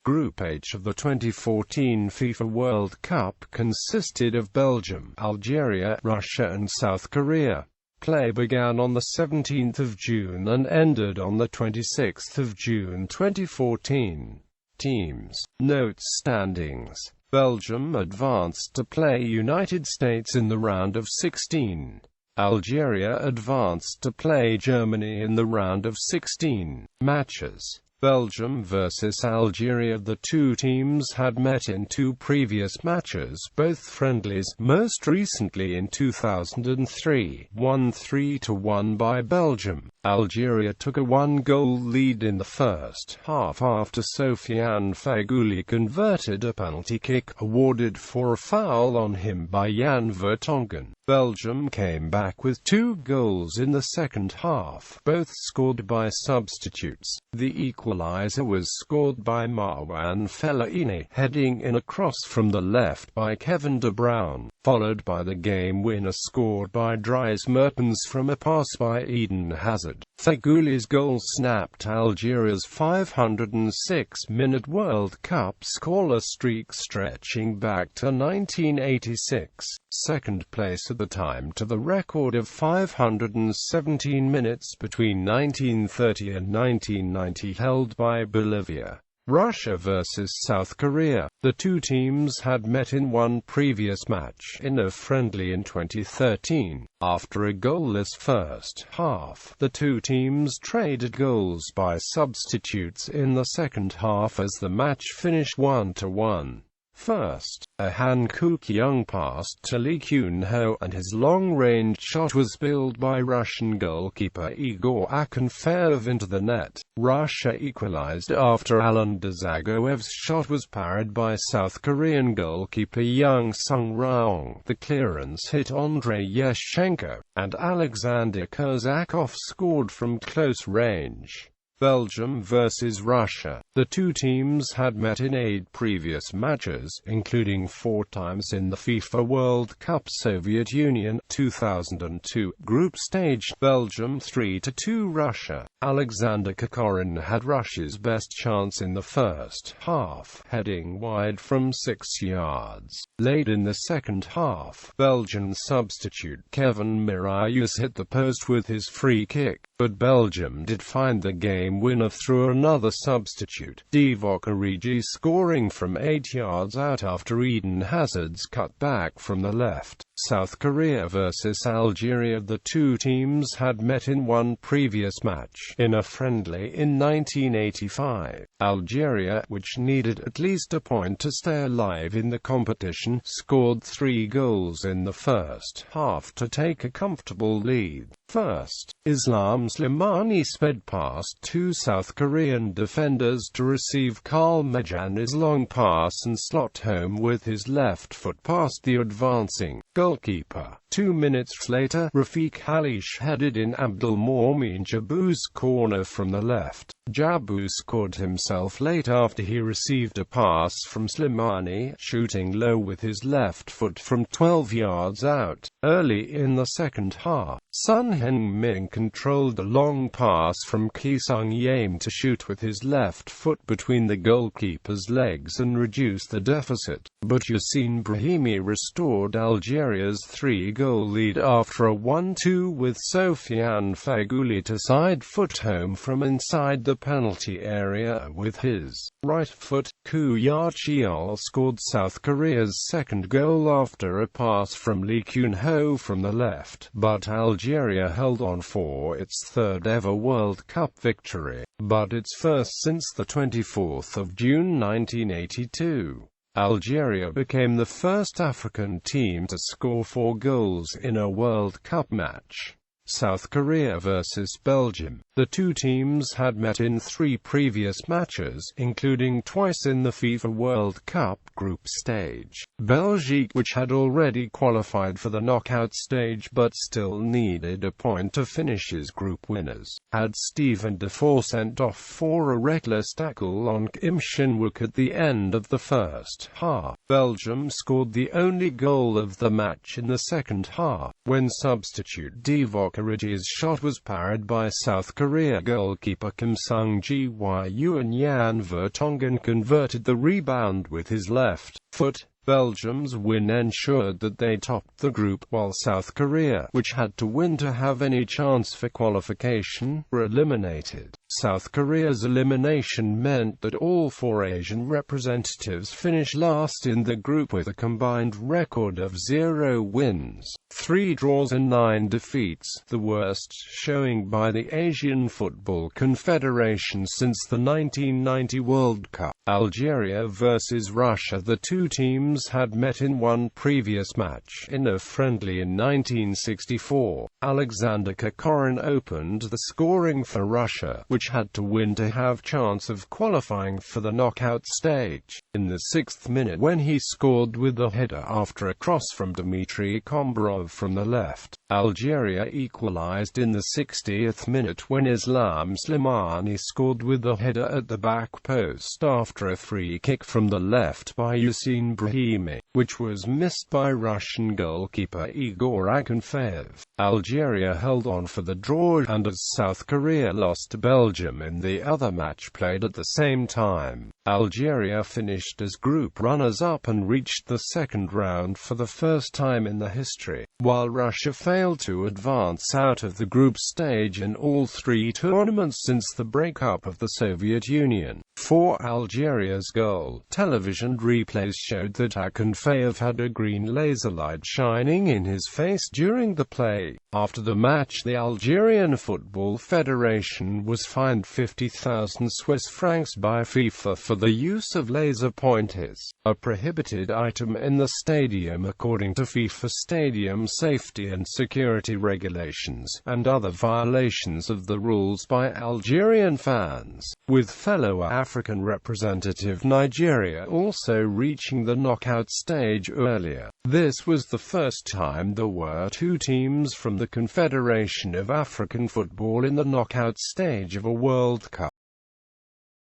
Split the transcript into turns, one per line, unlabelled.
Group H of the 2014 FIFA World Cup consisted of Belgium, Algeria, Russia and South Korea. Play began on 17 June and ended on 26 June 2014. Teams. Notes. Standings. Belgium advanced to play United States in the round of 16. Algeria advanced to play Germany in the round of 16. Matches. Belgium vs Algeria. The two teams had met in two previous matches, both friendlies, most recently in 2003, won 3-1 by Belgium. Algeria took a one-goal lead in the first half after Sofiane Feghouli converted a penalty kick, awarded for a foul on him by Jan Vertonghen. Belgium came back with two goals in the second half, both scored by substitutes. The equalizer was scored by Marwan Fellaini, heading in a cross from the left by Kevin De Bruyne, followed by the game-winner scored by Dries Mertens from a pass by Eden Hazard. Feghouli's goal snapped Algeria's 506-minute World Cup scoreless streak stretching back to 1986, second place at the time to the record of 517 minutes between 1930 and 1990 held by Bolivia. Russia vs South Korea. The two teams had met in one previous match, in a friendly in 2013. After a goalless first half, the two teams traded goals by substitutes in the second half as the match finished 1-1. First, a Han Kuk-young pass to Lee Kyun-ho, and his long-range shot was billed by Russian goalkeeper Igor Akinfeev into the net. Russia equalized after Alan Dzagoev's shot was parried by South Korean goalkeeper Young Sung-raong. The clearance hit Andrei Yashchenko, and Alexander Kozakov scored from close range. Belgium vs Russia. The two teams had met in 8 previous matches, including 4 times in the FIFA World Cup. Soviet Union 2002 group stage. Belgium 3-2 Russia. Alexander Kokorin had Russia's best chance in the first half, heading wide from 6 yards. Late in the second half, Belgian substitute Kevin Miralles hit the post with his free kick, but Belgium did find the game winner through another substitute, Divock Origi, scoring from 8 yards out after Eden Hazard's cut back from the left. South Korea vs Algeria. The two teams had met in one previous match, in a friendly in 1985. Algeria, which needed at least a point to stay alive in the competition, scored 3 goals in the first half to take a comfortable lead. First, Islam Slimani sped past 2 South Korean defenders to receive Karl Mejani's long pass and slot home with his left foot past the advancing goalkeeper. 2 minutes later, Rafik Halish headed in Abdelmoumene Jabou's corner from the left. Jabou scored himself late after he received a pass from Slimani, shooting low with his left foot from 12 yards out. Early in the second half, Son Heung-min controlled a long pass from Ki Sung-yeom to shoot with his left foot between the goalkeeper's legs and reduce the deficit. But Yassine Brahimi restored Algeria's 3-goal lead after a 1-2 with Sofiane Feghouli to side foot home from inside the penalty area with his right foot. Koo Ya-cheol scored South Korea's second goal after a pass from Lee Kyun-ho from the left, but Algeria held on for its third ever World Cup victory, but its first since the 24th of June 1982. Algeria became the first African team to score 4 goals in a World Cup match. South Korea vs Belgium. The two teams had met in 3 previous matches, including twice in the FIFA World Cup group stage. Belgium, which had already qualified for the knockout stage but still needed a point to finish as group winners, had Steven Defour sent off for a reckless tackle on Kim Shin-wook at the end of the first half. Belgium scored the only goal of the match in the second half. when substitute Divock Origi's shot was parried by South Korea goalkeeper Kim Sung-ji-woo, and Jan Vertonghen converted the rebound with his left foot. Belgium's win ensured that they topped the group, while South Korea, which had to win to have any chance for qualification, were eliminated. South Korea's elimination meant that all four Asian representatives finished last in the group with a combined record of 0 wins, 3 draws and 9 defeats, the worst showing by the Asian Football Confederation since the 1990 World Cup. Algeria versus Russia. The two teams had met in one previous match, in a friendly in 1964. Alexander Kokorin opened the scoring for Russia, which had to win to have chance of qualifying for the knockout stage. In the 6th minute, when he scored with a header after a cross from Dmitry Kombarov from the left, Algeria equalized in the 60th minute when Islam Slimani scored with a header at the back post after a free kick from the left by Yassine Brahimi, which was missed by Russian goalkeeper Igor Akinfeev. Algeria held on for the draw, and as South Korea lost to Belgium in the other match played at the same time, Algeria finished as group runners-up and reached the second round for the first time in the history, while Russia failed to advance out of the group stage in all 3 tournaments since the breakup of the Soviet Union. For Algeria's goal, television replays showed that Akinfeev had a green laser light shining in his face during the play. After the match, the Algerian Football Federation was fined 50,000 Swiss francs by FIFA for the use of laser pointers, a prohibited item in the stadium according to FIFA stadium safety and security regulations, and other violations of the rules by Algerian fans, with fellow African representative Nigeria also reaching the knockout stage earlier. This was the first time there were 2 teams from the Confederation of African Football in the knockout stage of a World Cup.